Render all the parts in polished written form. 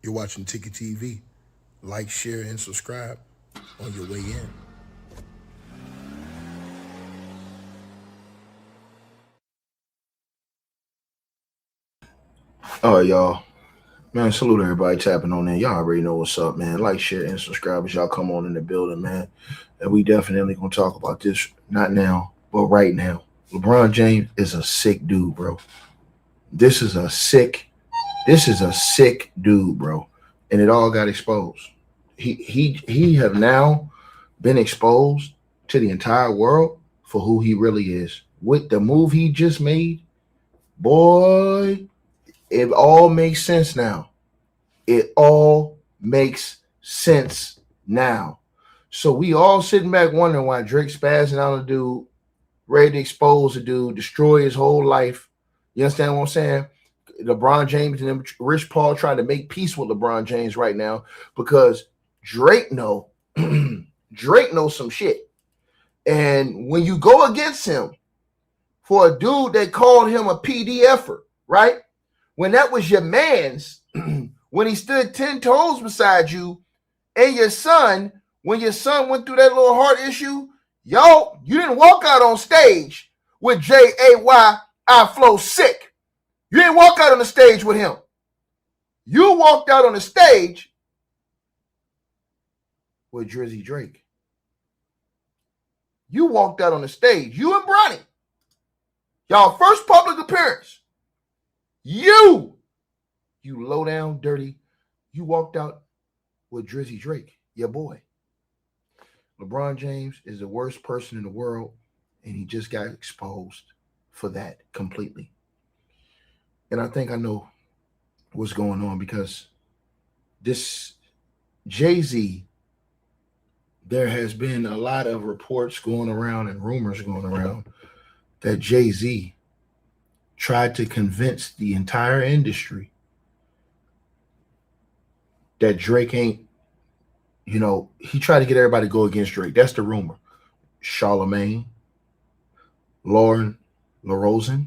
You're watching Ticket TV. Like, share, and subscribe on your way in. All right, y'all. Man, salute everybody tapping on in. Y'all already know what's up, man. Like, share, and subscribe as y'all come on in the building, man. And we definitely gonna talk about this not now, but right now. LeBron James is a sick dude, bro. This is a sick, this is a sick dude, bro. And it all got exposed. He have now been exposed to the entire world for who he really is. With the move he just made, boy, it all makes sense now. It all makes sense now. So we all sitting back wondering why Drake spazzing out a dude, ready to expose a dude, destroy his whole life. You understand what I'm saying? LeBron James and Rich Paul trying to make peace with LeBron James right now because Drake know Drake knows some shit. And when you go against him for a dude that called him a PDFer, right? When that was your man's, when he stood 10 toes beside you, and your son, when your son went through that little heart issue, you didn't walk out on stage with JAY, I flow sick. You didn't walk out on the stage with him. You walked out on the stage with Drizzy Drake. You walked out on the stage, you and Bronny. Y'all first public appearance. You low down, dirty, you walked out with Drizzy Drake, your boy. LeBron James is the worst person in the world, and he just got exposed for that completely. And I think I know what's going on because this Jay-Z, there has been a lot of reports going around and rumors going around that Jay-Z tried to convince the entire industry that Drake ain't, he tried to get everybody to go against Drake. That's the rumor. Charlemagne, Lauren LaRosen,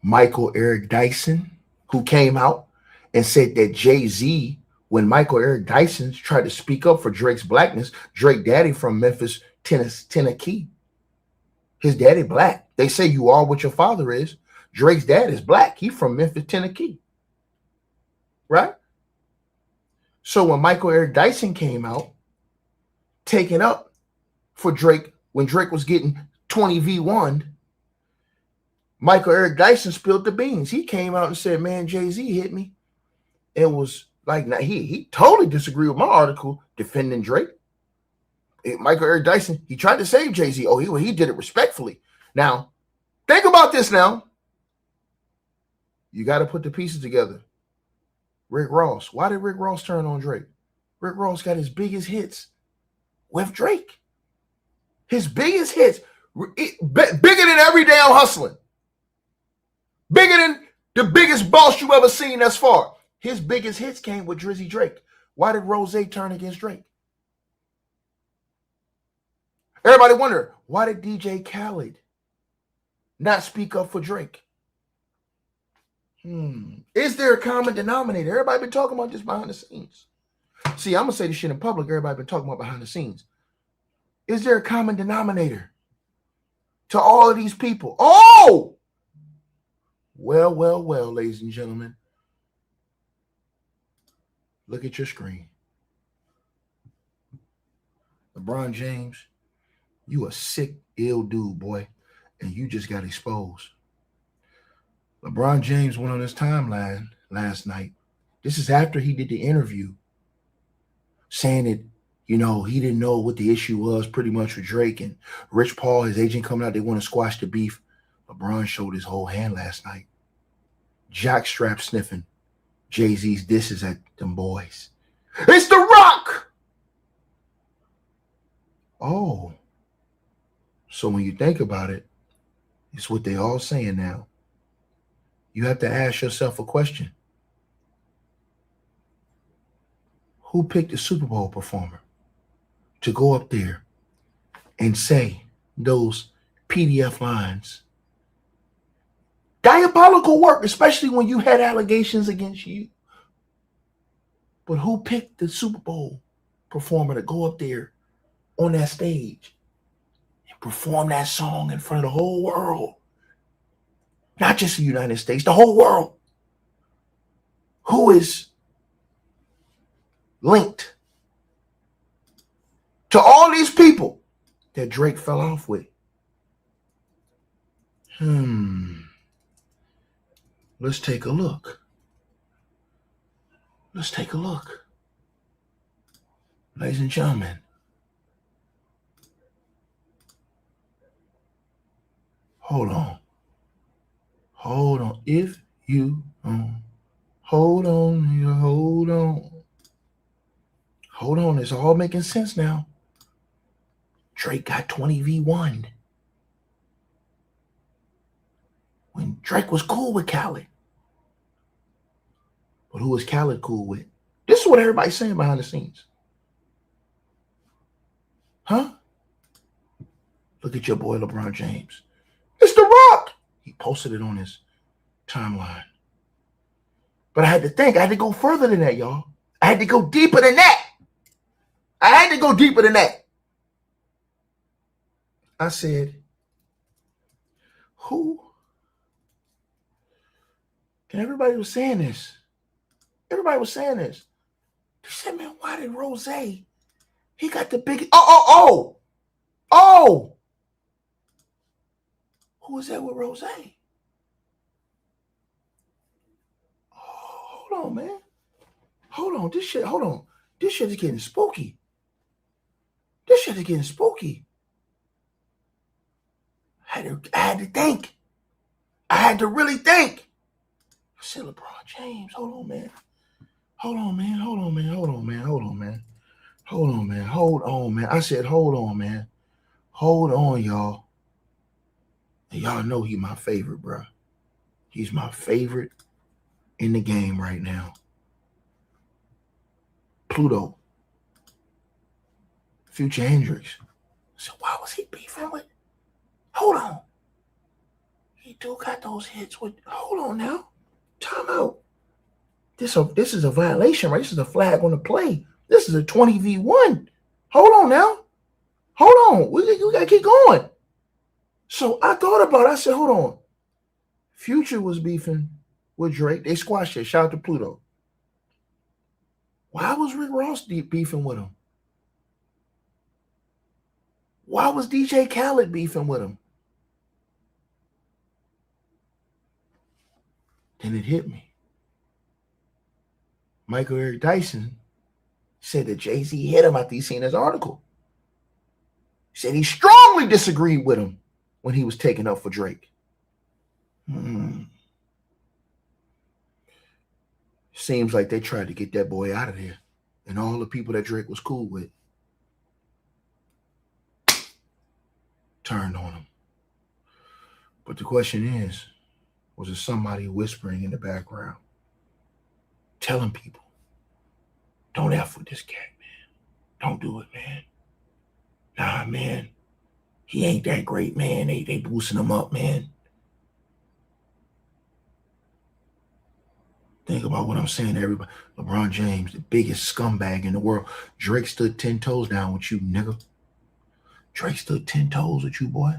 Michael Eric Dyson, who came out and said that Jay-Z, when Michael Eric Dyson tried to speak up for Drake's blackness, Drake daddy from Memphis, Tennessee, his daddy black. They say you are what your father is. Drake's dad is black. He from Memphis, Tennessee. Right? So when Michael Eric Dyson came out, taking up for Drake, when Drake was getting 20v1, Michael Eric Dyson spilled the beans. He came out and said, man, Jay-Z hit me. It was like, now he totally disagreed with my article defending Drake. Michael Eric Dyson, he tried to save Jay-Z. Oh, he did it respectfully. Now, think about this now. You got to put the pieces together. Rick Ross. Why did Rick Ross turn on Drake? Rick Ross got his biggest hits with Drake. His biggest hits, bigger than Every Day I'm Hustling. Bigger than the biggest boss you ever seen thus far. His biggest hits came with Drizzy Drake. Why did Rose turn against Drake? Everybody wonder, why did DJ Khaled not speak up for Drake? Is there a common denominator? Everybody been talking about this behind the scenes. See, I'm going to say this shit in public. Everybody been talking about behind the scenes. Is there a common denominator to all of these people? Oh! Well, ladies and gentlemen. Look at your screen. LeBron James, you a sick, ill dude, boy, and you just got exposed. LeBron James went on his timeline last night. This is after he did the interview saying that, he didn't know what the issue was pretty much with Drake and Rich Paul, his agent coming out, they want to squash the beef. LeBron showed his whole hand last night. Jockstrap sniffing Jay-Z's disses at them boys. It's The Rock! Oh. So when you think about it, it's what they all saying now. You have to ask yourself a question. Who picked the Super Bowl performer to go up there and say those PDF lines Diabolical work, especially when you had allegations against you. But who picked the Super Bowl performer to go up there on that stage and perform that song in front of the whole world? Not just the United States, the whole world. Who is linked to all these people that Drake fell off with? Let's take a look. Let's take a look. Ladies and gentlemen, hold on. Hold on. If you hold on, nigga, hold on. Hold on. It's all making sense now. Drake got 20v1. When Drake was cool with Khaled. But who was Khaled cool with? This is what everybody's saying behind the scenes. Huh? Look at your boy LeBron James. It's The Rock. He posted it on his timeline. But I had to think. I had to go further than that, y'all. I had to go deeper than that. I said, who? And everybody was saying this. They said, man, why did Rose? He got the biggest. Oh. Who was that with Rose? Hold on, man. Hold on. This shit is getting spooky. I had to think. I had to really think. I said, LeBron James, hold on, man. I said, hold on, man. Hold on, y'all. And y'all know he's my favorite, bro. He's my favorite in the game right now. Pluto. Future Hendrix. So why was he beefing with? Hold on. He do got those hits with. Hold on now. Time out. This is a violation, right? This is a flag on the play. This is a 20v1. Hold on now. Hold on. We got to keep going. So I thought about it. I said, hold on. Future was beefing with Drake. They squashed it. Shout out to Pluto. Why was Rick Ross beefing with him? Why was DJ Khaled beefing with him? Then it hit me. Michael Eric Dyson said that Jay-Z hit him after he seen his article. He said he strongly disagreed with him when he was taking up for Drake. Seems like they tried to get that boy out of there. And all the people that Drake was cool with turned on him. But the question is, was it somebody whispering in the background, telling people, don't F with this cat, man. Don't do it, man. Nah, man. He ain't that great, man. They boosting him up, man. Think about what I'm saying to everybody. LeBron James, the biggest scumbag in the world. Drake stood 10 toes down with you, nigga. Drake stood 10 toes with you, boy.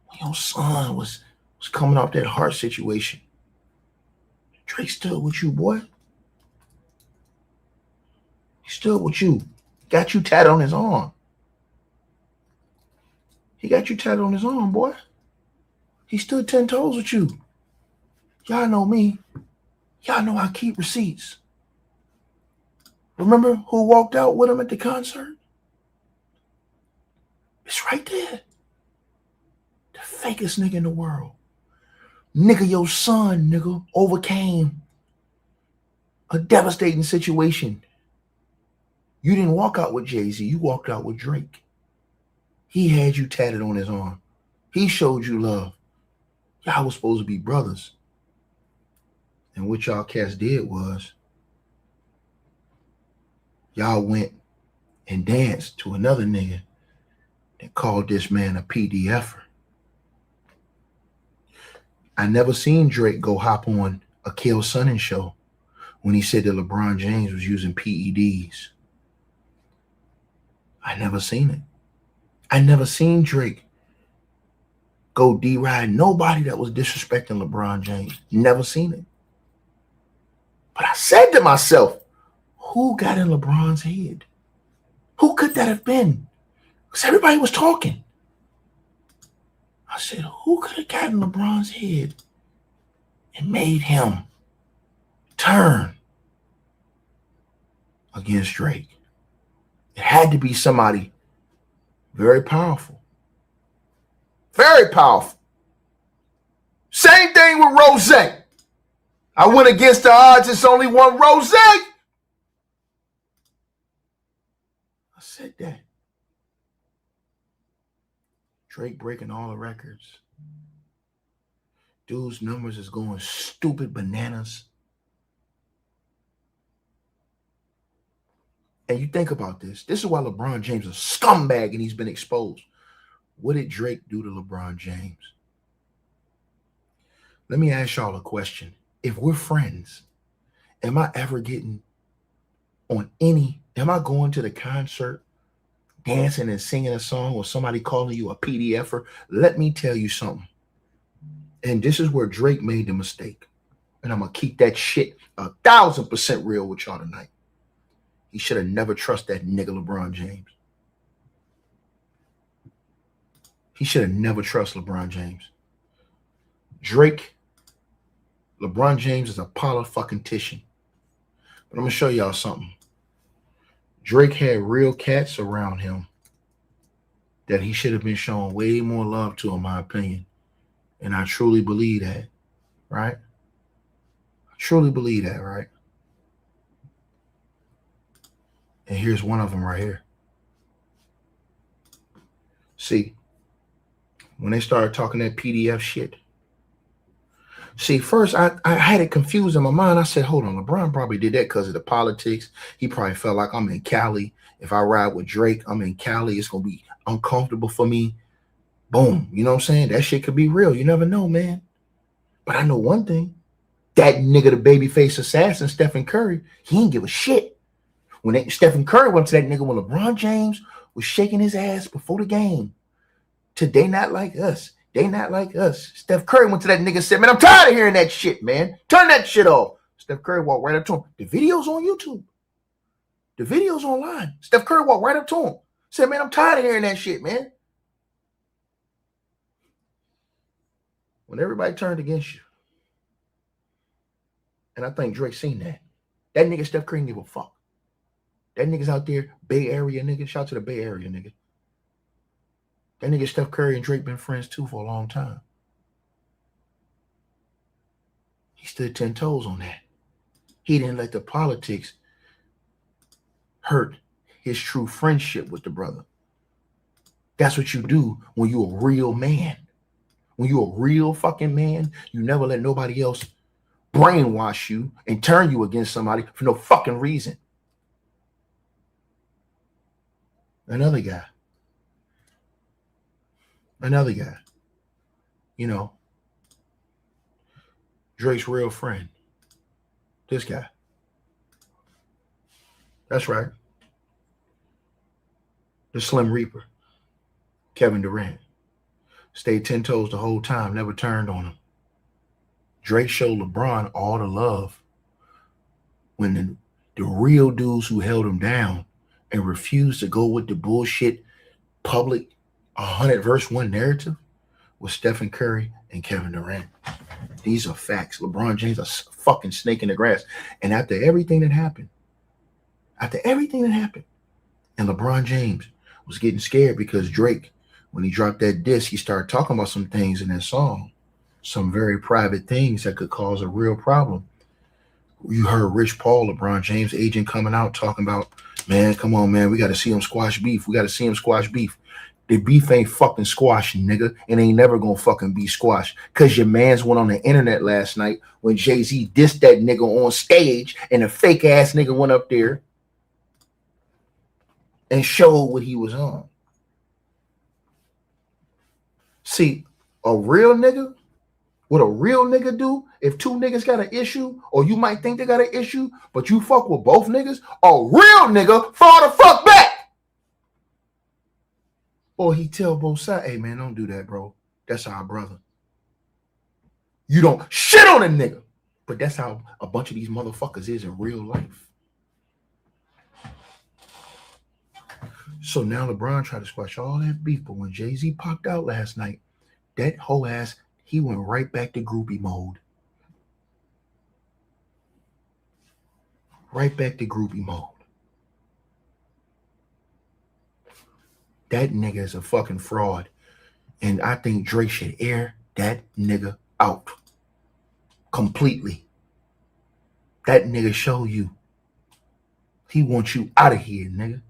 When your son was coming off that heart situation. Drake stood with you, boy. He stood with you. Got you tatted on his arm. He got you tatted on his arm, boy. He stood 10 toes with you. Y'all know me. Y'all know I keep receipts. Remember who walked out with him at the concert? It's right there. The fakest nigga in the world. Nigga, your son, nigga, overcame a devastating situation. You didn't walk out with Jay-Z. You walked out with Drake. He had you tatted on his arm. He showed you love. Y'all was supposed to be brothers. And what y'all cats did was y'all went and danced to another nigga that called this man a PDFer. I never seen Drake go hop on a Kill Sonnen show when he said that LeBron James was using PEDs. I never seen it. I never seen Drake go deride nobody that was disrespecting LeBron James. Never seen it. But I said to myself, who got in LeBron's head? Who could that have been? Because everybody was talking. I said, who could have gotten LeBron's head and made him turn against Drake? It had to be somebody very powerful. Very powerful. Same thing with Rose. I went against the odds. It's only one Rose. I said that. Drake breaking all the records. Dude's numbers is going stupid bananas. And you think about this. This is why LeBron James is a scumbag and he's been exposed. What did Drake do to LeBron James? Let me ask y'all a question. If we're friends, am I ever getting on am I going to the concert, dancing and singing a song, or somebody calling you a PDFer? Let me tell you something. And this is where Drake made the mistake. And I'm going to keep that shit 1,000% real with y'all tonight. He should have never trusted that nigga LeBron James. He should have never trusted LeBron James. LeBron James is a politician. But I'm going to show y'all something. Drake had real cats around him that he should have been showing way more love to, in my opinion. And I truly believe that, right? I truly believe that, right? And here's one of them right here. See, when they started talking that PDF shit. See, first I had it confused in my mind. I said, hold on, LeBron probably did that because of the politics. He probably felt like I'm in Cali. If I ride with Drake, I'm in Cali. It's going to be uncomfortable for me. Boom. You know what I'm saying? That shit could be real. You never know, man. But I know one thing. That nigga, the babyface assassin, Stephen Curry, he didn't give a shit. When Stephen Curry went to that nigga when LeBron James was shaking his ass before the game. They not like us. They not like us. Steph Curry went to that nigga and said, man, I'm tired of hearing that shit, man. Turn that shit off. Steph Curry walked right up to him. The video's on YouTube. The video's online. Steph Curry walked right up to him. Said, man, I'm tired of hearing that shit, man. When everybody turned against you, and I think Drake seen that. That nigga Steph Curry didn't give a fuck. That nigga's out there, Bay Area nigga. Shout out to the Bay Area nigga. That nigga Steph Curry and Drake been friends too for a long time. He stood 10 toes on that. He didn't let the politics hurt his true friendship with the brother. That's what you do when you're a real man. When you're a real fucking man, you never let nobody else brainwash you and turn you against somebody for no fucking reason. Another guy. You know, Drake's real friend. This guy. That's right. The Slim Reaper. Kevin Durant. Stayed 10 toes the whole time, never turned on him. Drake showed LeBron all the love when the real dudes who held him down and refused to go with the bullshit public 100 verse 1 narrative was Stephen Curry and Kevin Durant. These are facts. LeBron James is a fucking snake in the grass. And after everything that happened, and LeBron James was getting scared because Drake, when he dropped that disc, he started talking about some things in that song, some very private things that could cause a real problem. You heard Rich Paul, LeBron James' agent, coming out talking about, man, come on, man, we got to see him squash beef. The beef ain't fucking squashed, nigga. It ain't never gonna fucking be squashed. Cause your mans went on the internet last night when Jay-Z dissed that nigga on stage and a fake ass nigga went up there and showed what he was on. See, a real nigga What a real nigga do, if two niggas got an issue, or you might think they got an issue, but you fuck with both niggas, a real nigga fall the fuck back. Or he tell both sides, hey man, don't do that, bro. That's our brother. You don't shit on a nigga. But that's how a bunch of these motherfuckers is in real life. So now LeBron tried to squash all that beef, but when Jay-Z popped out last night, that whole ass, he went right back to groupie mode. Right back to groupie mode. That nigga is a fucking fraud. And I think Drake should air that nigga out. Completely. That nigga show you. He wants you out of here, nigga.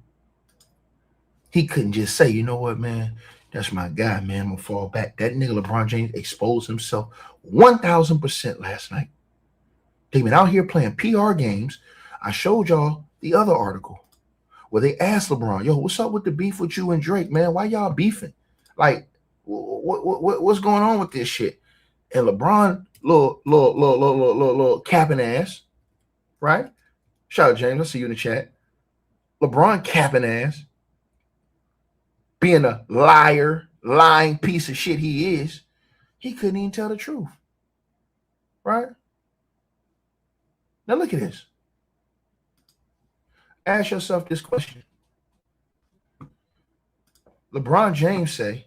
He couldn't just say, you know what, man? That's my guy, man. I'm going to fall back. That nigga LeBron James exposed himself 1,000% last night. They've been out here playing PR games. I showed y'all the other article where they asked LeBron, yo, what's up with the beef with you and Drake, man? Why y'all beefing? Like, what's going on with this shit? And LeBron, little capping ass, right? Shout out, James. I see you in the chat. LeBron capping ass, being a liar, lying piece of shit he is, he couldn't even tell the truth, right? Now look at this. Ask yourself this question. LeBron James say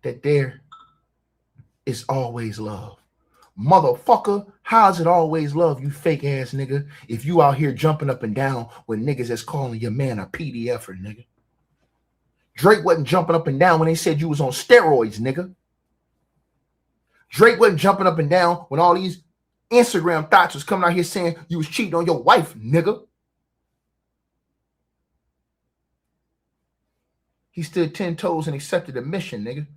that there is always love. Motherfucker, how is it always love, you fake ass nigga, if you out here jumping up and down when niggas that's calling your man a PDFer, nigga? Drake wasn't jumping up and down when they said you was on steroids, nigga. Drake wasn't jumping up and down when all these Instagram thoughts was coming out here saying you was cheating on your wife, nigga. He stood 10 toes and accepted the mission, nigga.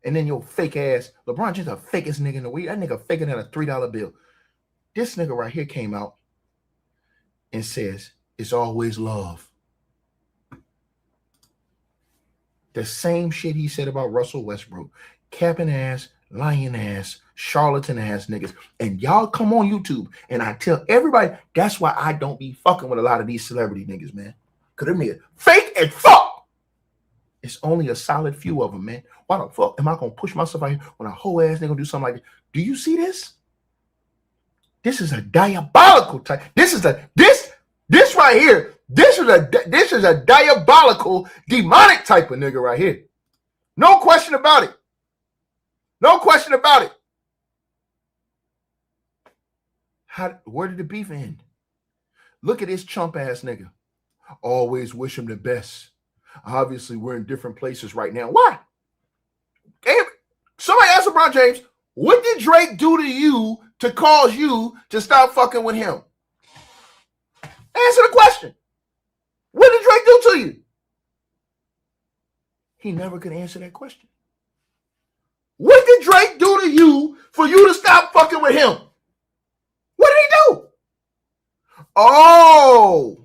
And then your fake ass, LeBron James, the fakest nigga in the week. That nigga faker than a $3 bill. This nigga right here came out and says, it's always love. The same shit he said about Russell Westbrook. Capping ass, lying ass, charlatan ass niggas. And y'all come on YouTube and I tell everybody, that's why I don't be fucking with a lot of these celebrity niggas, man. Because them niggas fake and fuck. It's only a solid few of them, man. Why the fuck am I going to push myself out here when a whole ass nigga do something like this? Do you see this? This is a diabolical type. This right here. This is a diabolical, demonic type of nigga right here. No question about it. No question about it. Where did the beef end? Look at this chump ass nigga. Always wish him the best. Obviously, we're in different places right now. Why? Somebody asked LeBron James, what did Drake do to you to cause you to stop fucking with him? Answer the question. What did Drake do to you? He never could answer that question. What did Drake do to you for you to stop fucking with him? What did he do? Oh.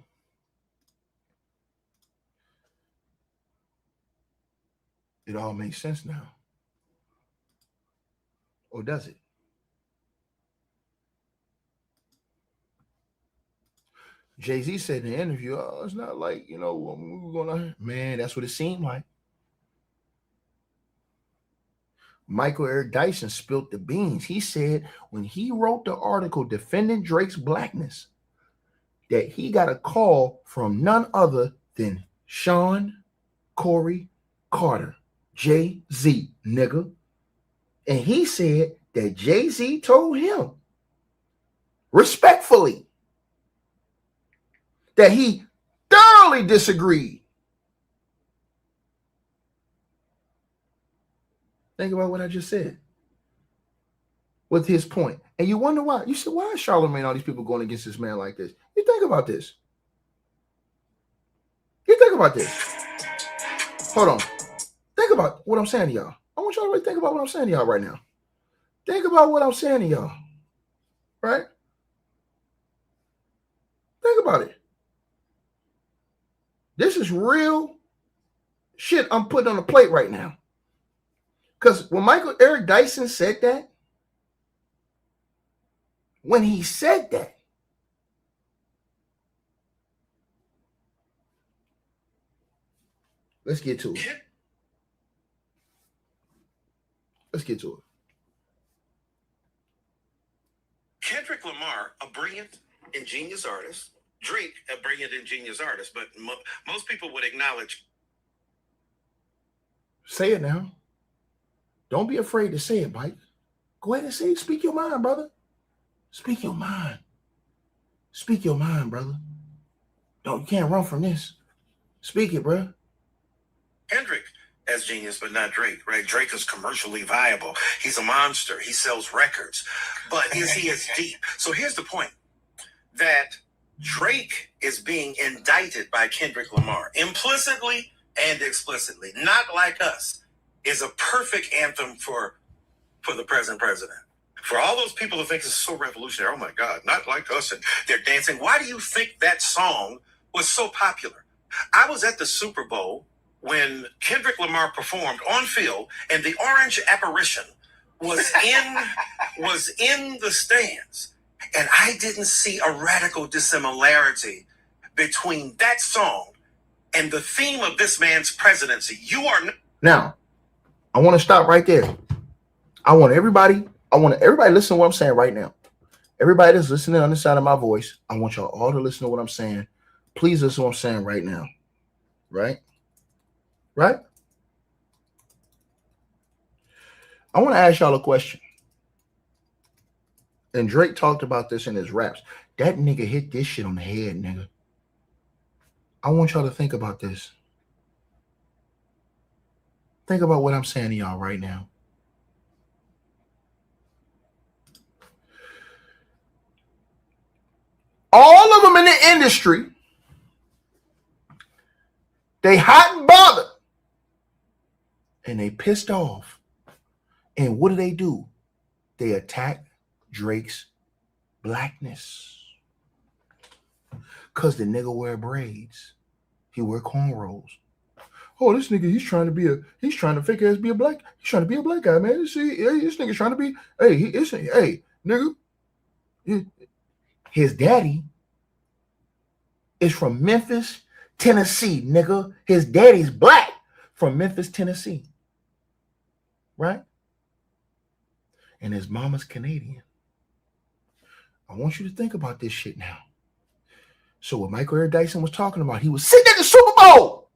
It all makes sense now. Or does it? Jay-Z said in the interview, oh, it's not like, we were going to, man, that's what it seemed like. Michael Eric Dyson spilled the beans. He said when he wrote the article defending Drake's blackness, that he got a call from none other than Sean Corey Carter, Jay-Z, nigga. And he said that Jay-Z told him respectfully that he thoroughly disagreed. Think about what I just said with his point. And you wonder why. You said, why is Charlamagne, all these people going against this man like this? You think about this. You think about this. Hold on. Think about what I'm saying to y'all. I want y'all to really think about what I'm saying to y'all right now. Think about what I'm saying to y'all. Right? Think about it. This is real shit I'm putting on the plate right now. Because when Michael Eric Dyson said that, when he said that, let's get to it. Let's get to it. Kendrick Lamar, a brilliant, ingenious artist. Drake, a brilliant, ingenious artist. But most people would acknowledge. Say it now. Don't be afraid to say it, Mike. Go ahead and say it. Speak your mind, brother. Speak your mind. Speak your mind, brother. You can't run from this. Speak it, bro. Kendrick as genius, but not Drake, right? Drake is commercially viable. He's a monster. He sells records. But is he as deep? So here's the point. That Drake is being indicted by Kendrick Lamar, implicitly and explicitly. Not Like Us is a perfect anthem for the present president. For all those people who think it's so revolutionary, oh my God, Not Like Us, and they're dancing. Why do you think that song was so popular? I was at the Super Bowl when Kendrick Lamar performed on field, and the orange apparition was in the stands, and I didn't see a radical dissimilarity between that song and the theme of this man's presidency. Now, I want to stop right there. I want everybody listen to what I'm saying right now. Everybody that's listening on the side of my voice, I want y'all all to listen to what I'm saying. Please listen to what I'm saying right now. Right? Right? I want to ask y'all a question. And Drake talked about this in his raps. That nigga hit this shit on the head, nigga. I want y'all to think about this. Think about what I'm saying to y'all right now. All of them in the industry, they hot and bothered. And they pissed off. And what do? They attack Drake's blackness. Because the nigga wear braids. He wear cornrows. Oh, this nigga, he's trying to fake ass be a black. He's trying to be a black guy, man. See, hey, this nigga's trying to be, nigga. His daddy is from Memphis, Tennessee, nigga. His daddy's black from Memphis, Tennessee. Right? And his mama's Canadian. I want you to think about this shit now. So what Michael Eric Dyson was talking about, he was sitting at the Super Bowl.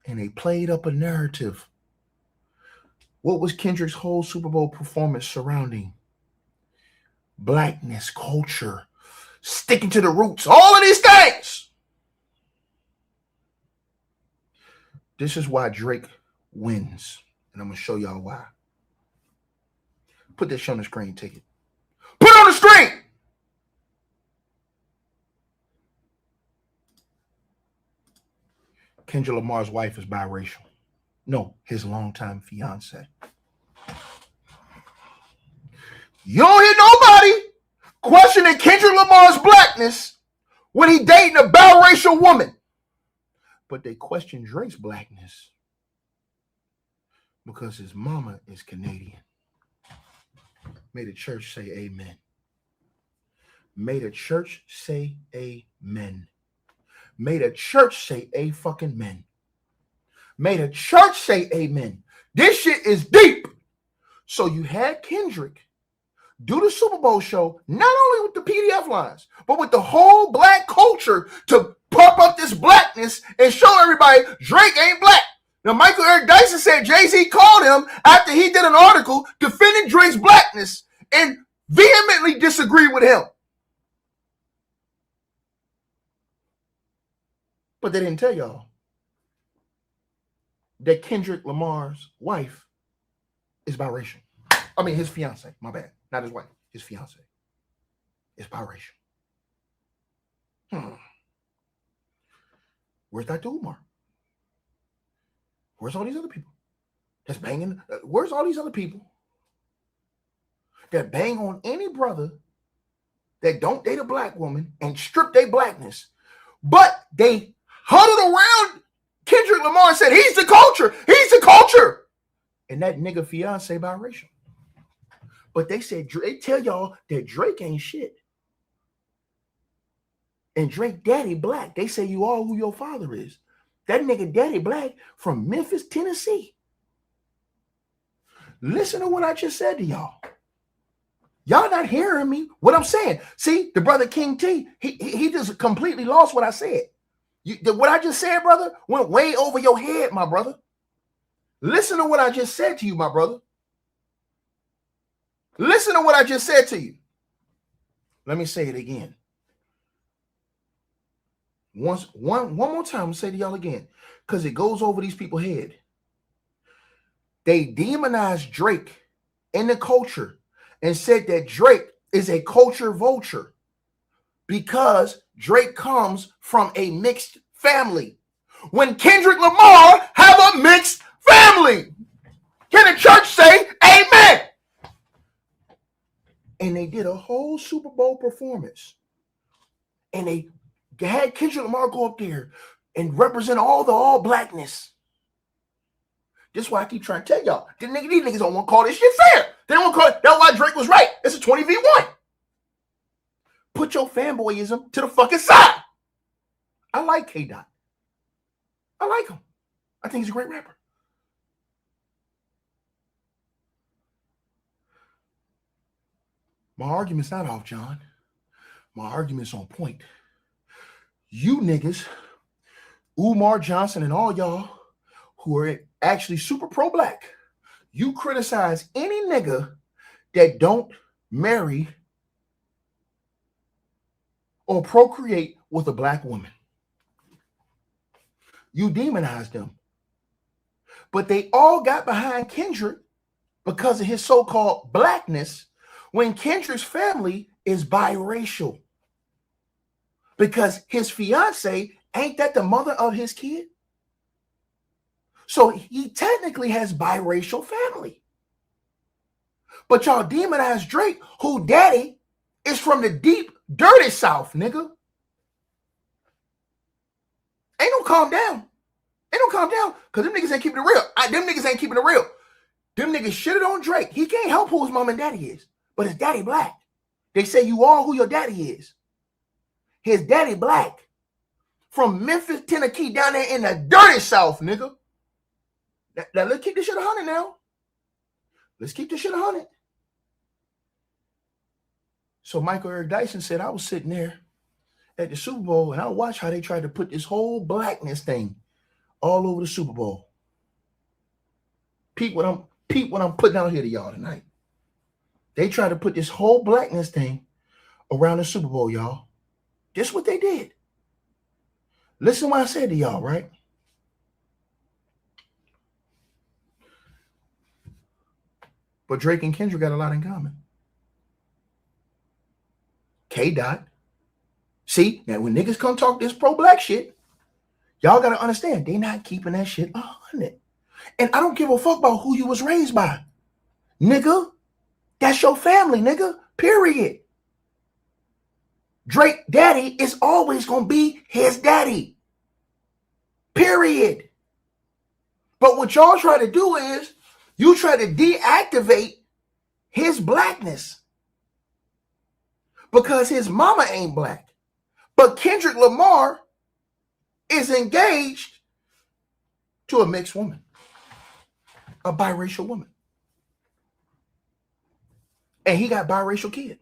And they played up a narrative. What was Kendrick's whole Super Bowl performance surrounding? Blackness, culture, sticking to the roots, all of these things. This is why Drake wins. And I'm going to show y'all why. Put this shit on the screen, take it. Put it on the screen! Kendrick Lamar's wife is biracial. No, his longtime fiance. You don't hear nobody questioning Kendrick Lamar's blackness when he dating a biracial woman. But they question Drake's blackness because his mama is Canadian. May the church say amen. May the church say amen. May the church say a fucking men. May the church say amen. This shit is deep. So you had Kendrick do the Super Bowl show, not only with the PDF lines, but with the whole black culture to pump up this blackness and show everybody Drake ain't black. Now, Michael Eric Dyson said Jay-Z called him after he did an article defending Drake's blackness and vehemently disagreed with him. But they didn't tell y'all that Kendrick Lamar's wife is biracial. I mean, his fiance, my bad. Not his wife, his fiance is biracial. Where's Dr. Umar? Where's all these other people that's banging? Where's all these other people that bang on any brother that don't date a black woman and strip their blackness, but they huddled around Kendrick Lamar said, he's the culture. He's the culture. And that nigga fiance biracial. But they said, they tell y'all that Drake ain't shit. And Drake daddy black. They say you all who your father is. That nigga daddy black from Memphis, Tennessee. Listen to what I just said to y'all. Y'all not hearing me. What I'm saying. See, the brother King T, he just completely lost what I said. What I just said, brother, went way over your head, my brother. Listen to what I just said to you, my brother. Listen to what I just said to you. Let me say it again. One more time, I'll say to y'all again, because it goes over these people's head. They demonized Drake in the culture and said that Drake is a culture vulture because Drake comes from a mixed family. When Kendrick Lamar have a mixed family, can the church say amen? And they did a whole Super Bowl performance. And they had Kendrick Lamar go up there and represent all blackness. This is why I keep trying to tell y'all. These niggas don't want to call this shit fair. They don't want to call it. That's why Drake was right. It's a 20v1. Put your fanboyism to the fucking side. I like K-Dot. I like him. I think he's a great rapper. My argument's not off, John. My argument's on point. You niggas, Umar Johnson and all y'all who are actually super pro-black, you criticize any nigga that don't marry or procreate with a black woman. You demonize them. But they all got behind Kendrick because of his so-called blackness when Kendrick's family is biracial. Because his fiance, ain't that the mother of his kid? So he technically has biracial family. But y'all demonize Drake, who daddy is from the deep, dirty South, nigga. Ain't no calm down. Ain't no calm down, because them niggas ain't keeping it real. Them niggas ain't keeping it real. Them niggas shitted on Drake. He can't help who his mom and daddy is, but his daddy black. They say you all who your daddy is. His daddy black. From Memphis, Tennessee, down there in the dirty South, nigga. Now let's keep this shit 100 now. Let's keep this shit 100. So Michael Eric Dyson said, I was sitting there at the Super Bowl and I watched how they tried to put this whole blackness thing all over the Super Bowl. Peep what I'm putting out here to y'all tonight. They tried to put this whole blackness thing around the Super Bowl, y'all. This is what they did. Listen to what I said to y'all, right? But Drake and Kendrick got a lot in common. K-Dot. See, now when niggas come talk this pro-black shit, y'all got to understand, they not keeping that shit 100. And I don't give a fuck about who you was raised by. Nigga, that's your family, nigga, period. Drake daddy is always going to be his daddy. Period. But what y'all try to do is you try to deactivate his blackness because his mama ain't black. But Kendrick Lamar is engaged to a mixed woman, a biracial woman. And he got biracial kids.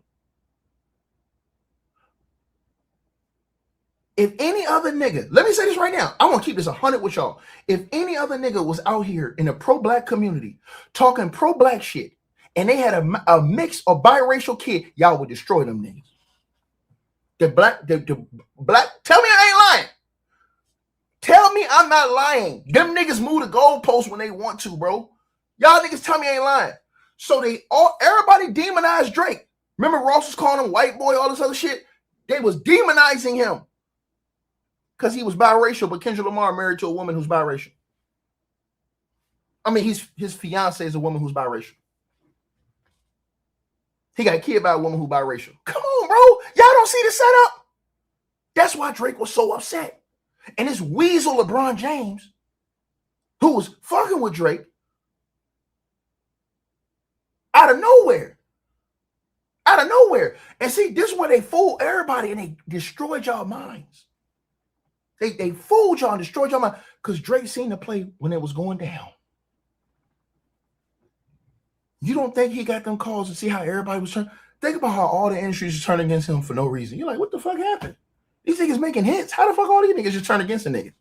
If any other nigga, let me say this right now, I want to keep this 100 with y'all. If any other nigga was out here in the pro-black community talking pro-black shit and they had a mix or biracial kid, y'all would destroy them niggas. The black, tell me I ain't lying. Tell me I'm not lying. Them niggas move the goalposts when they want to, bro. Y'all niggas tell me I ain't lying. So everybody demonized Drake. Remember Ross was calling him white boy, all this other shit? They was demonizing him because he was biracial, but Kendrick Lamar married to a woman who's biracial. I mean, his fiance is a woman who's biracial. He got a kid by a woman who's biracial. Come on, bro. Y'all don't see the setup? That's why Drake was so upset. And this weasel LeBron James who was fucking with Drake out of nowhere. Out of nowhere. And see, this is where they fooled everybody and they destroyed y'all minds. They fooled y'all and destroyed y'all mind because Drake seen the play when it was going down. You don't think he got them calls to see how everybody was turning? Think about how all the industries are turning against him for no reason. You're like, what the fuck happened? These niggas making hits. How the fuck all these niggas just turn against the niggas?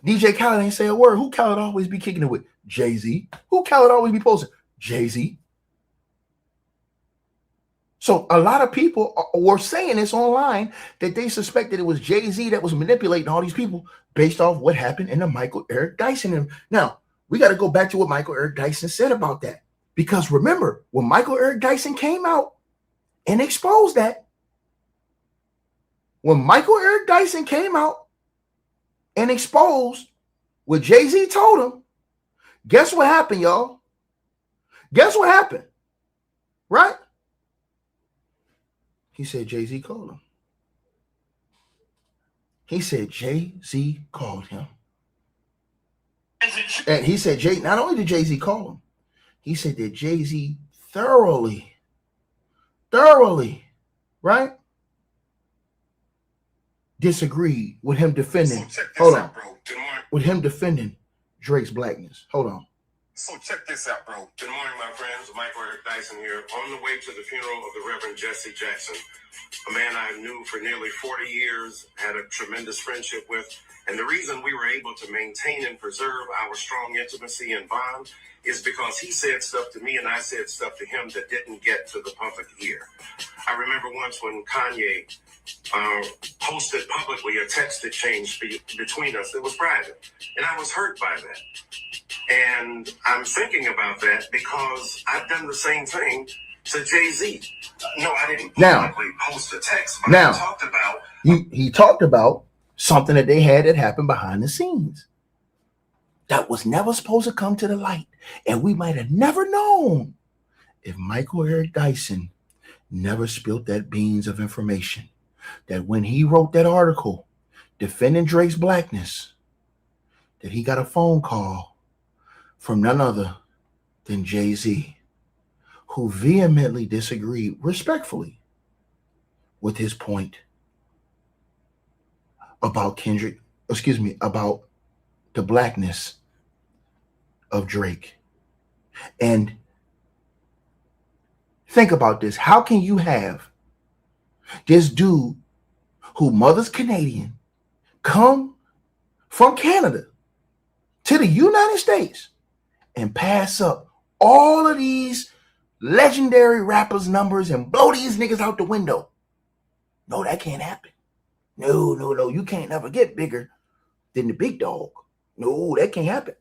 DJ Khaled ain't say a word. Who Khaled always be kicking it with? Jay-Z. Who Khaled always be posting? Jay-Z. So a lot of people were saying this online that they suspected it was Jay-Z that was manipulating all these people based off what happened in the Michael Eric Dyson. Now, we got to go back to what Michael Eric Dyson said about that. Because remember, when Michael Eric Dyson came out and exposed that, when Michael Eric Dyson came out and exposed what Jay-Z told him, guess what happened, y'all? Guess what happened? Right? He said Jay-Z called him. He said Jay-Z called him. And he said, not only did Jay-Z call him, he said that Jay-Z thoroughly, right, disagreed with him defending, with him defending Drake's blackness. Hold on. So check this out, bro. Good morning, my friends. Michael Eric Dyson here. On the way to the funeral of the Reverend Jesse Jackson, a man I knew for nearly 40 years, had a tremendous friendship with. And the reason we were able to maintain and preserve our strong intimacy and bond is because he said stuff to me and I said stuff to him that didn't get to the public ear. I remember once when Kanye posted publicly a text exchange between us that was private, and I was hurt by that. And I'm thinking about that because I've done the same thing to Jay-Z. No, I didn't publicly post a text, but I talked about... He talked about something that they had that happened behind the scenes that was never supposed to come to the light. And we might have never known if Michael Eric Dyson never spilled that beans of information. That when he wrote that article defending Drake's blackness, that he got a phone call from none other than Jay-Z, who vehemently disagreed respectfully with his point about about the blackness of Drake. And think about this. How can you have this dude who mother's Canadian come from Canada to the United States and pass up all of these legendary rappers' numbers and blow these niggas out the window? No, that can't happen. No. You can't never get bigger than the big dog. No, that can't happen.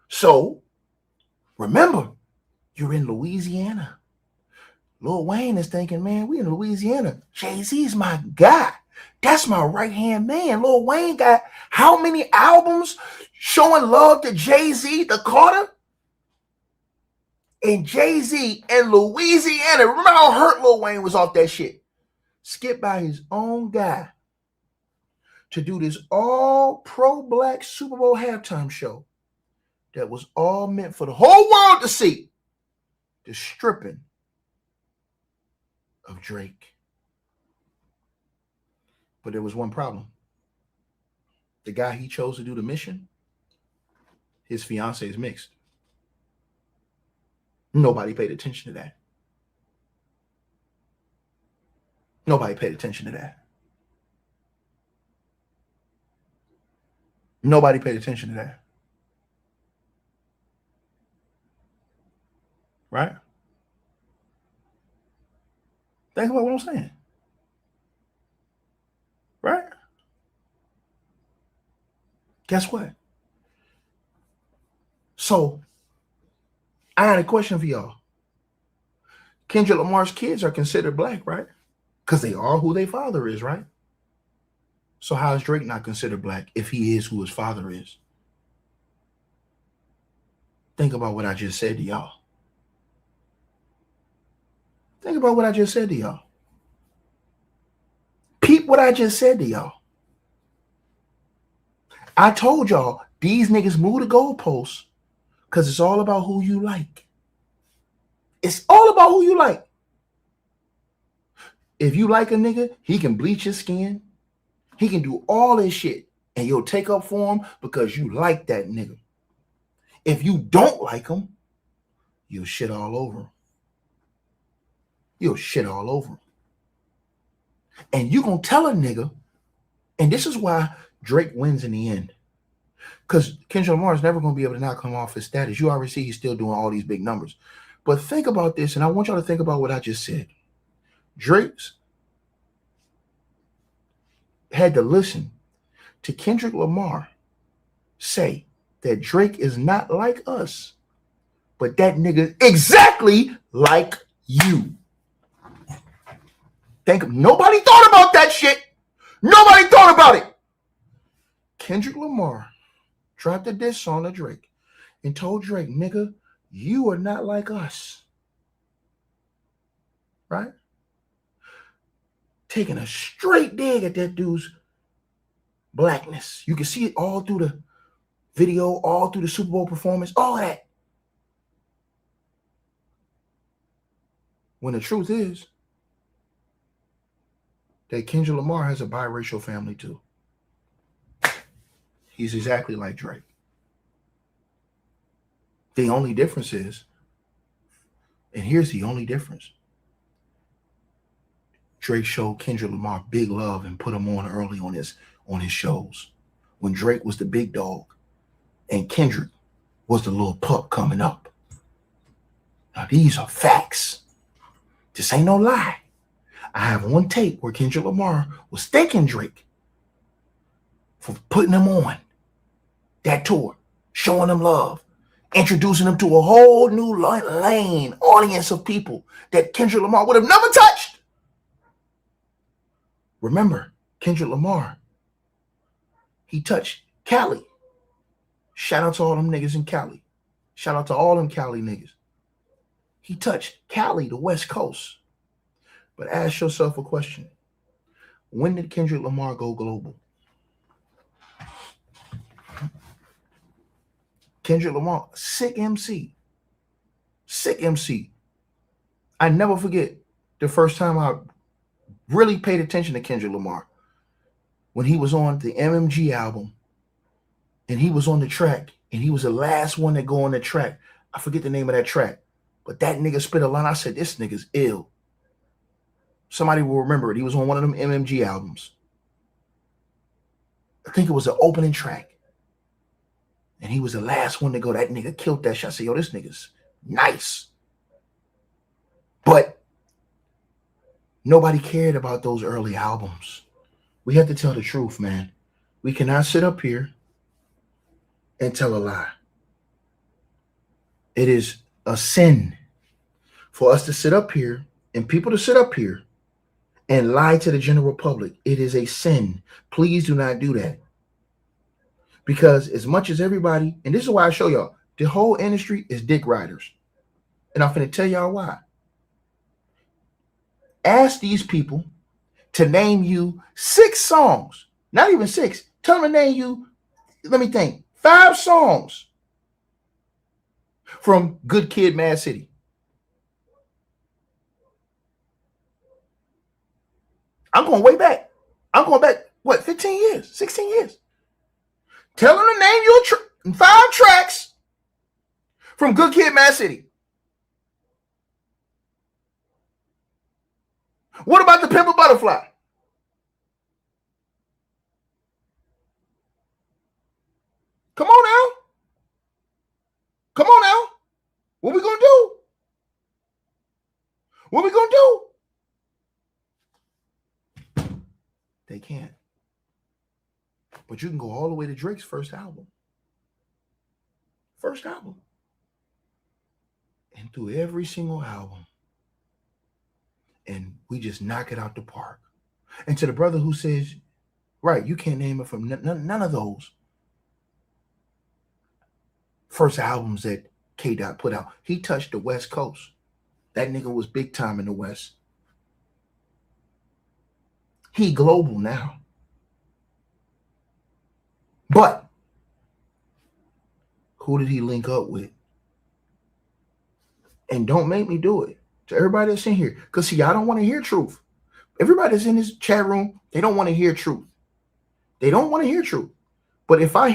So, remember, you're in Louisiana. Lil Wayne is thinking, man, we in Louisiana. Jay-Z's my guy. That's my right-hand man. Lil Wayne got how many albums showing love to Jay-Z, the Carter? And Jay-Z in Louisiana. Remember how hurt Lil Wayne was off that shit? Skipped by his own guy to do this all pro-black Super Bowl halftime show that was all meant for the whole world to see. The stripping of Drake. But there was one problem. The guy he chose to do the mission, his fiance is mixed. Nobody paid attention to that. Nobody paid attention to that. Nobody paid attention to that. Right? Think about what I'm saying. Right? Guess what? So, I had a question for y'all. Kendrick Lamar's kids are considered black, right? Because they are who their father is, right? So how is Drake not considered black if he is who his father is? Think about what I just said to y'all. Think about what I just said to y'all. Peep what I just said to y'all. I told y'all These niggas move the goalposts because it's all about who you like. It's all about who you like. If you like a nigga, he can bleach his skin. He can do all this shit. And you'll take up for him because you like that nigga. If you don't like him, you'll shit all over him. You'll shit all over him. And you gonna tell a nigga, and this is why Drake wins in the end. Because Kendrick Lamar is never going to be able to knock him off his status. You already see he's still doing all these big numbers. But think about this, and I want y'all to think about what I just said. Drake's had to listen to Kendrick Lamar say that Drake is not like us, but that nigga exactly like you. Nobody thought about that shit. Nobody thought about it. Kendrick Lamar dropped a diss song to Drake and told Drake, nigga, you are not like us. Right? Taking a straight dig at that dude's blackness. You can see it all through the video, all through the Super Bowl performance, all that. When the truth is that Kendrick Lamar has a biracial family too. He's exactly like Drake. The only difference is, and here's the only difference, Drake showed Kendrick Lamar big love and put him on early on his shows when Drake was the big dog and Kendrick was the little pup coming up. Now these are facts. This ain't no lie. I have one tape where Kendrick Lamar was thanking Drake for putting him on that tour, showing him love, introducing him to a whole new lane, audience of people that Kendrick Lamar would have never touched. Remember, Kendrick Lamar, he touched Cali. Shout out to all them niggas in Cali. Shout out to all them Cali niggas. He touched Cali, the West Coast. But ask yourself a question. When did Kendrick Lamar go global? Kendrick Lamar, sick MC. Sick MC. I never forget the first time I really paid attention to Kendrick Lamar. When he was on the MMG album and he was on the track and he was the last one to go on the track. I forget the name of that track, but that nigga spit a line. I said, this nigga's ill. Somebody will remember it. He was on one of them MMG albums. I think it was the opening track. And he was the last one to go. That nigga killed that shit. I said, yo, this nigga's nice. But nobody cared about those early albums. We have to tell the truth, man. We cannot sit up here and tell a lie. It is a sin for us to sit up here and people to sit up here and lie to the general public. It is a sin. Please do not do that. Because as much as everybody, and this is why I show y'all, the whole industry is dick riders. And I'm finna tell y'all why. Ask these people to name you 6 songs. Not even 6. Tell them to name you, let me think, 5 songs from Good Kid, Mad City. I'm going way back. I'm going back, what, 15 years, 16 years. Tell them to name you 5 tracks from Good Kid, Mad City. What about The Pimp a Butterfly? Come on now. Come on now. What we gonna do? What we gonna do? They can't. But you can go all the way to Drake's first album. First album. And through every single album. And we just knock it out the park. And to the brother who says, right, you can't name it from none of those first albums that K-Dot put out. He touched the West Coast. That nigga was big time in the West. He global now. But Who did he link up with? And don't make me do it. To everybody that's in here. Because see, I don't want to hear truth. Everybody that's in this chat room, they don't want to hear truth. They don't want to hear truth. But if I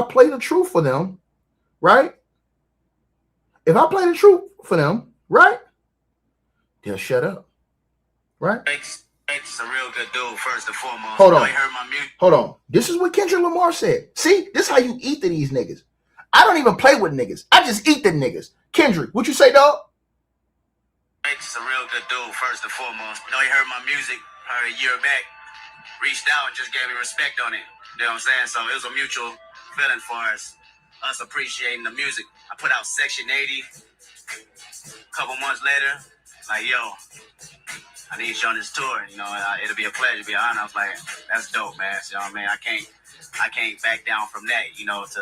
play the truth for them, right? If I play the truth for them, right? They'll shut up. Right? Drake's a real good dude, first and foremost. Hold on. He heard my music. Hold on. This is what Kendrick Lamar said. See, this is how you eat to these niggas. I don't even play with niggas. I just eat the niggas. Kendrick, what you say, dog? Drake's a real good dude, first and foremost. He heard my music a year back, reached out and just gave me respect on it. You know what I'm saying? So it was a mutual feeling for us appreciating the music. I put out Section 80 a couple months later, like, yo, I need you on this tour. You know, it'll be a pleasure, it'll be an honor. I was like, that's dope, man. You know what I mean? I can't back down from that, you know, to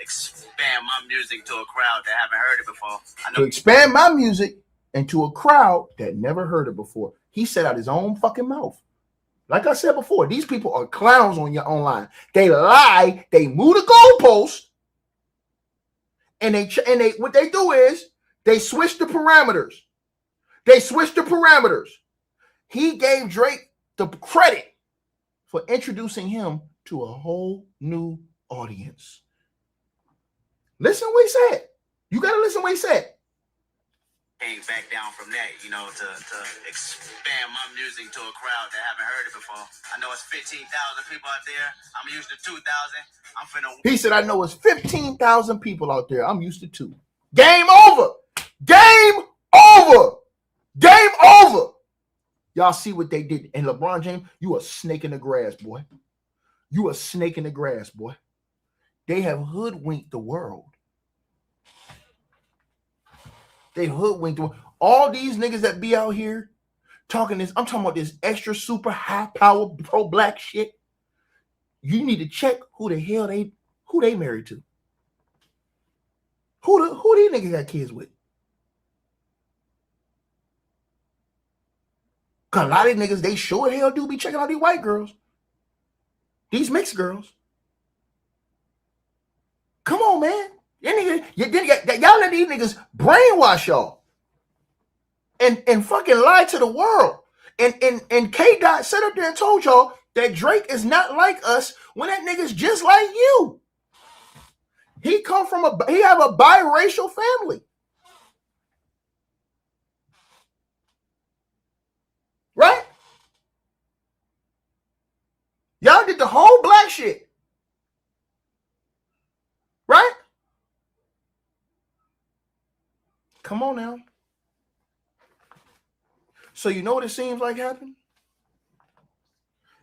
expand my music to a crowd that haven't heard it before. To expand my music into a crowd that never heard it before. He said out his own fucking mouth. Like I said before, these people are clowns on your online. They lie, they move the goalposts, and they what they do is they switch the parameters. They switch the parameters. He gave Drake the credit for introducing him to a whole new audience. Listen what he said. You gotta listen what he said. Can't back down from that, you know, to expand my music to a crowd that haven't heard it before. I know it's 15,000 people out there. I'm used to 2,000. I'm finna. He said, I know it's 15,000 people out there. I'm used to 2. Game over. Game over. Game over. Y'all see what they did. And LeBron James, you a snake in the grass, boy. You a snake in the grass, boy. They have hoodwinked the world. They hoodwinked the world. All these niggas that be out here talking this, I'm talking about this extra super high power pro-black shit. You need to check who the hell they married to. Who these niggas got kids with? Cause a lot of these niggas, they sure hell do be checking out these white girls. These mixed girls. Come on, man. Y'all let these niggas brainwash y'all. And fucking lie to the world. And K-Dot sat up there and told y'all that Drake is not like us when that nigga's just like you. He have a biracial family. Right? Y'all did the whole black shit. Right? Come on now. So you know what it seems like happened?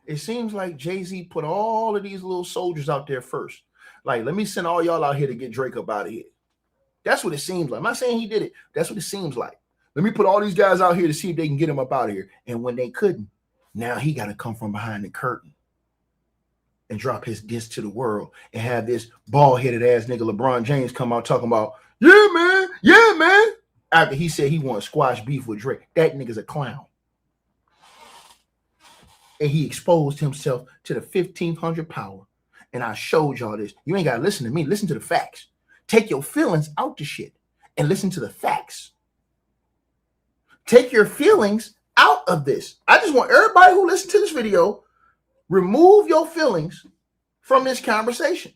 It seems like Jay-Z put all of these little soldiers out there first. Like, let me send all y'all out here to get Drake up out of here. That's what it seems like. I'm not saying he did it. That's what it seems like. Let me put all these guys out here to see if they can get him up out of here. And when they couldn't, now he got to come from behind the curtain and drop his diss to the world and have this bald-headed ass nigga LeBron James come out talking about, yeah, man. After he said he wanted to squash beef with Drake. That nigga's a clown. And he exposed himself to the 1,500 power. And I showed y'all this. You ain't got to listen to me. Listen to the facts. Take your feelings out the shit and listen to the facts. Take your feelings out of this. I just want everybody who listens to this video, remove your feelings from this conversation.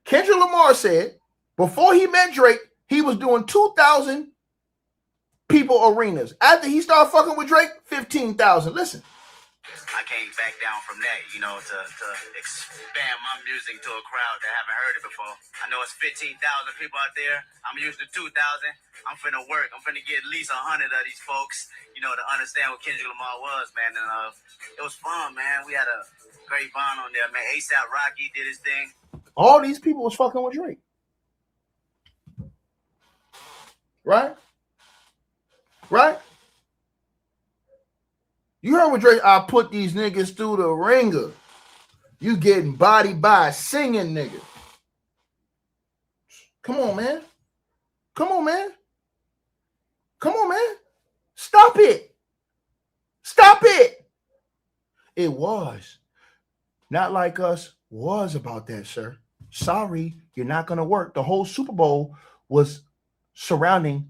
Kendrick Lamar said before he met Drake, he was doing 2,000 people arenas. After he started fucking with Drake, 15,000. Listen. I can't back down from that, you know, to expand my music to a crowd that haven't heard it before. I know it's 15,000 people out there. I'm used to 2,000. I'm finna work. I'm finna get at least 100 of these folks, you know, to understand what Kendrick Lamar was, man. And it was fun, man. We had a great bond on there, man. A$AP Rocky did his thing. All these people was fucking with Drake. Right? Right? You heard what Drake, I put these niggas through the ringer. You getting bodied by a singing nigga. Come on, man. Come on, man. Come on, man. Stop it. Stop it. It was. Not Like Us was about that, sir. Sorry, you're not going to work. The whole Super Bowl was surrounding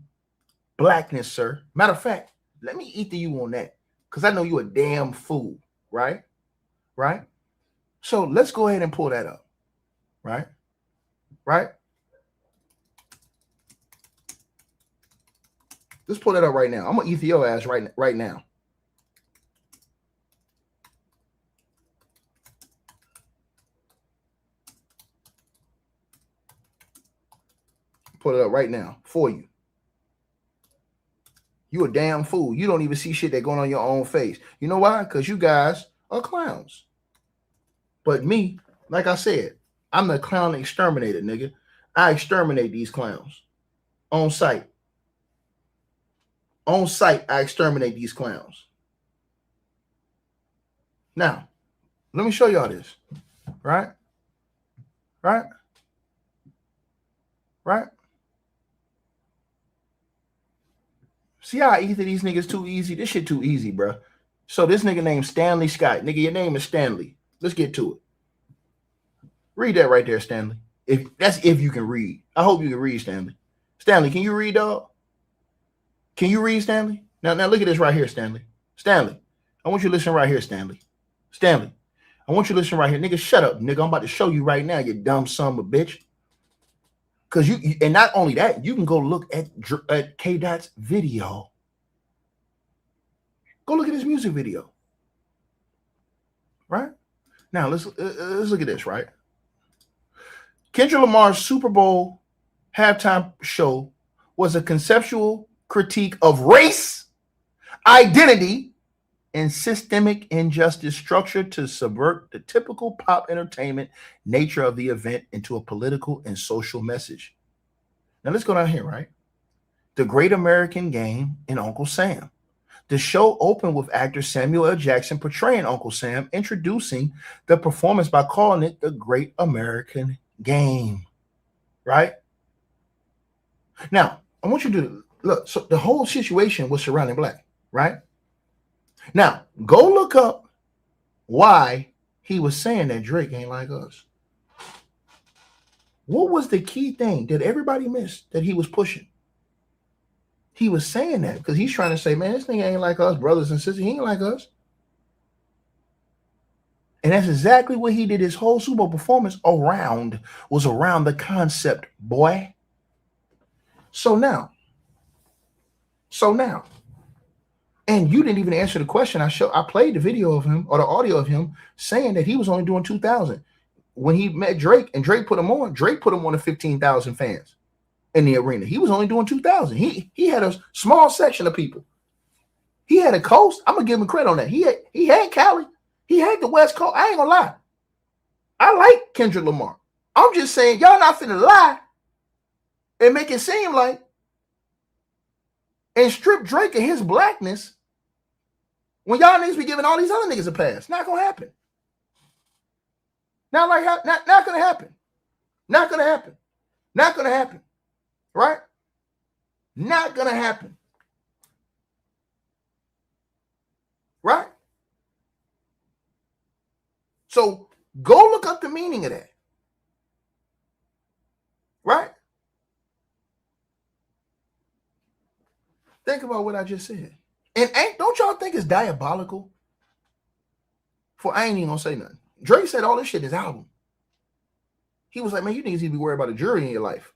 blackness, sir. Matter of fact, let me eat to you on that because I know you a damn fool, right? Right? So let's go ahead and pull that up, right? Right? Let's pull that up right now. I'm going to eat your ass right now. Pull it up right now for you. You a damn fool. You don't even see shit that going on your own face. You know why? Because you guys are clowns. But me, like I said, I'm the clown exterminator, nigga. I exterminate these clowns on site. On site, I exterminate these clowns. Now, let me show y'all this. Right? Right? Right? See how I eat to these niggas too easy? This shit too easy, bro. So this nigga named Stanley Scott. Nigga, your name is Stanley. Let's get to it. Read that right there, Stanley. If you can read. I hope you can read, Stanley. Stanley, can you read, dog? Can you read, Stanley? Now look at this right here, Stanley. Stanley, I want you to listen right here, Stanley. Stanley, I want you to listen right here. Nigga, shut up, nigga. I'm about to show you right now, you dumb son of a bitch. Because and not only that, you can go look at K-Dot's video. Go look at his music video. Right? Now, let's look at this, right? Kendrick Lamar's Super Bowl halftime show was a conceptual critique of race, identity, and systemic injustice structured to subvert the typical pop entertainment nature of the event into a political and social message. Now let's go down here, right? The Great American Game and Uncle Sam. The show opened with actor Samuel L. Jackson portraying Uncle Sam, introducing the performance by calling it the Great American Game, right? Now, I want you to look. So the whole situation was surrounding black, right? Now, go look up why he was saying that Drake ain't like us. What was the key thing that everybody missed that he was pushing? He was saying that because he's trying to say, man, this thing ain't like us, brothers and sisters. He ain't like us. And that's exactly what he did his whole Super Bowl performance around the concept, boy. So now, and you didn't even answer the question. I played the video of him or the audio of him saying that he was only doing 2,000. When he met Drake and Drake put him on to 15,000 fans in the arena. He was only doing 2,000. He had a small section of people. He had a coast. I'm gonna give him credit on that. He had Cali. He had the West Coast. I ain't gonna lie. I like Kendrick Lamar. I'm just saying y'all not finna lie and make it seem like and strip Drake of his blackness when y'all niggas be giving all these other niggas a pass. Not gonna happen. Not gonna happen. Not gonna happen. Not gonna happen. Right? Not gonna happen. Right? So go look up the meaning of that. Right? Think about what I just said. And don't y'all think it's diabolical? I ain't even gonna say nothing. Drake said all this shit in his album. He was like, man, you niggas need to be worried about a jury in your life.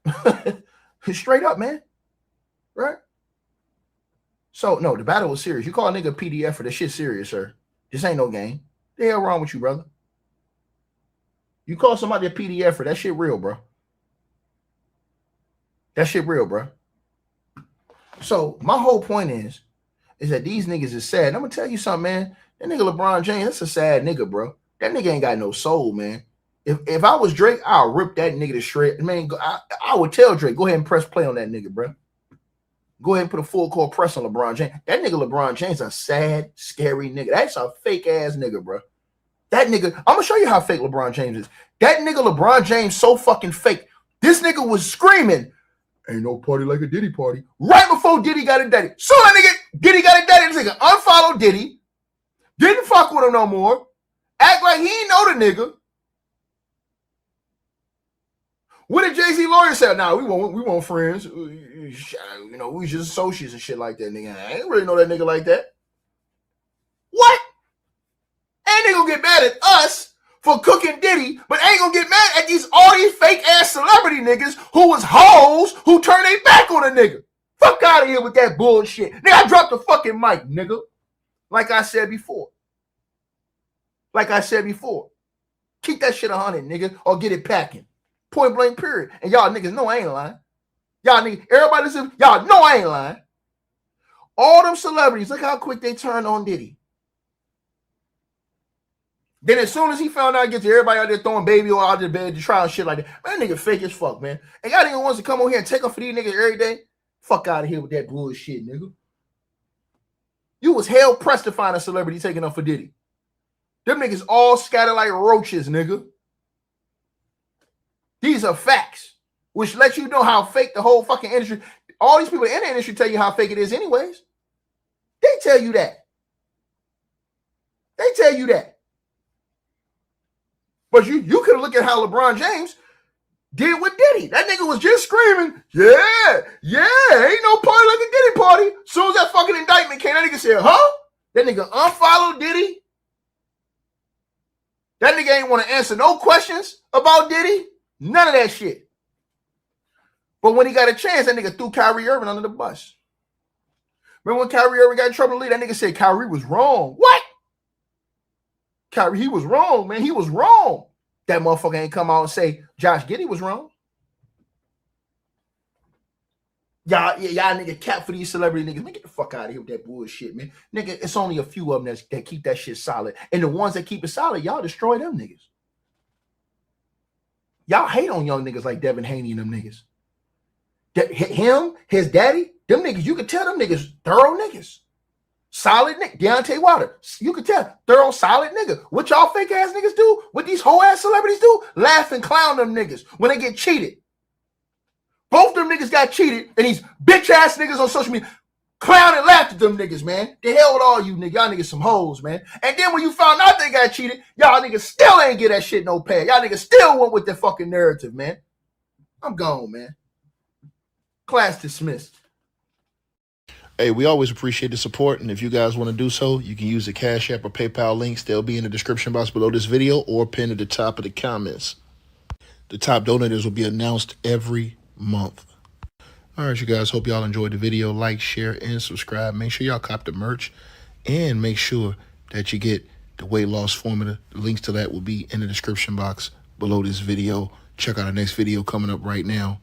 Straight up, man. Right? So, no, the battle was serious. You call a nigga a PDF for this shit serious, sir. This ain't no game. The hell wrong with you, brother? You call somebody a PDF for that shit real, bro. That shit real, bro. So, my whole point is that these niggas is sad. And I'm going to tell you something, man. That nigga LeBron James, that's a sad nigga, bro. That nigga ain't got no soul, man. If I was Drake, I'll rip that nigga to shred. Man, I would tell Drake, go ahead and press play on that nigga, bro. Go ahead and put a full court press on LeBron James. That nigga LeBron James a sad, scary nigga. That's a fake ass nigga, bro. That nigga, I'm gonna show you how fake LeBron James is. That nigga LeBron James so fucking fake. This nigga was screaming, ain't no party like a Diddy party. Right before Diddy got a daddy. So that nigga, Diddy got a daddy. This nigga unfollowed Diddy. Didn't fuck with him no more. Act like he ain't know the nigga. What did Jay-Z lawyer say? Nah, we want friends. You know, we just associates and shit like that, nigga. I ain't really know that nigga like that. What? Ain't they gonna get mad at us for cooking Diddy, but ain't gonna get mad at all these fake ass celebrity niggas who was hoes who turned their back on a nigga. Fuck out of here with that bullshit. Nigga, I dropped the fucking mic, nigga. Like I said before. Keep that shit 100, nigga, or get it packing. Point blank, period. And y'all niggas know I ain't lying. Y'all niggas, everybody listen, y'all know I ain't lying. All them celebrities, look how quick they turned on Diddy. Then as soon as he found out, he gets everybody out there throwing baby oil out of bed to try and shit like that. Man, that nigga fake as fuck, man. And y'all niggas wants to come on here and take up for these niggas every day? Fuck out of here with that bullshit, nigga. You was hell pressed to find a celebrity taking up for Diddy. Them niggas all scattered like roaches, nigga. These are facts, which lets you know how fake the whole fucking industry. All these people in the industry tell you how fake it is anyways. They tell you that. But you could have looked at how LeBron James did with Diddy. That nigga was just screaming, yeah, ain't no party like a Diddy party. As soon as that fucking indictment came, that nigga said, huh? That nigga unfollowed Diddy. That nigga ain't want to answer no questions about Diddy. None of that shit. But when he got a chance, that nigga threw Kyrie Irving under the bus. Remember when Kyrie Irving got in trouble to leave? That nigga said Kyrie was wrong. What? Kyrie, he was wrong, man. He was wrong. That motherfucker ain't come out and say Josh Giddey was wrong. Y'all nigga cap for these celebrity niggas. Man, get the fuck out of here with that bullshit, man. Nigga, it's only a few of them that keep that shit solid. And the ones that keep it solid, y'all destroy them niggas. Y'all hate on young niggas like Devin Haney and them niggas. Him, his daddy, them niggas, you can tell them niggas thorough niggas. Solid nigga. Deontay Wilder. You can tell. Thorough, solid nigga. What y'all fake ass niggas do? What these whole ass celebrities do? Laugh and clown them niggas when they get cheated. Both them niggas got cheated, and these bitch ass niggas on social media clown and laughed at them niggas, man. The hell with all you niggas. Y'all niggas some hoes, man. And then when you found out they got cheated, y'all niggas still ain't get that shit no pay. Y'all niggas still went with the fucking narrative, man. I'm gone, man. Class dismissed. Hey, we always appreciate the support, and if you guys want to do so, you can use the Cash App or PayPal links. They'll be in the description box below this video or pinned at the top of the comments. The top donators will be announced every month. All right, you guys, hope y'all enjoyed the video. Like, share, and subscribe. Make sure y'all cop the merch, and make sure that you get the weight loss formula. The links to that will be in the description box below this video. Check out our next video coming up right now.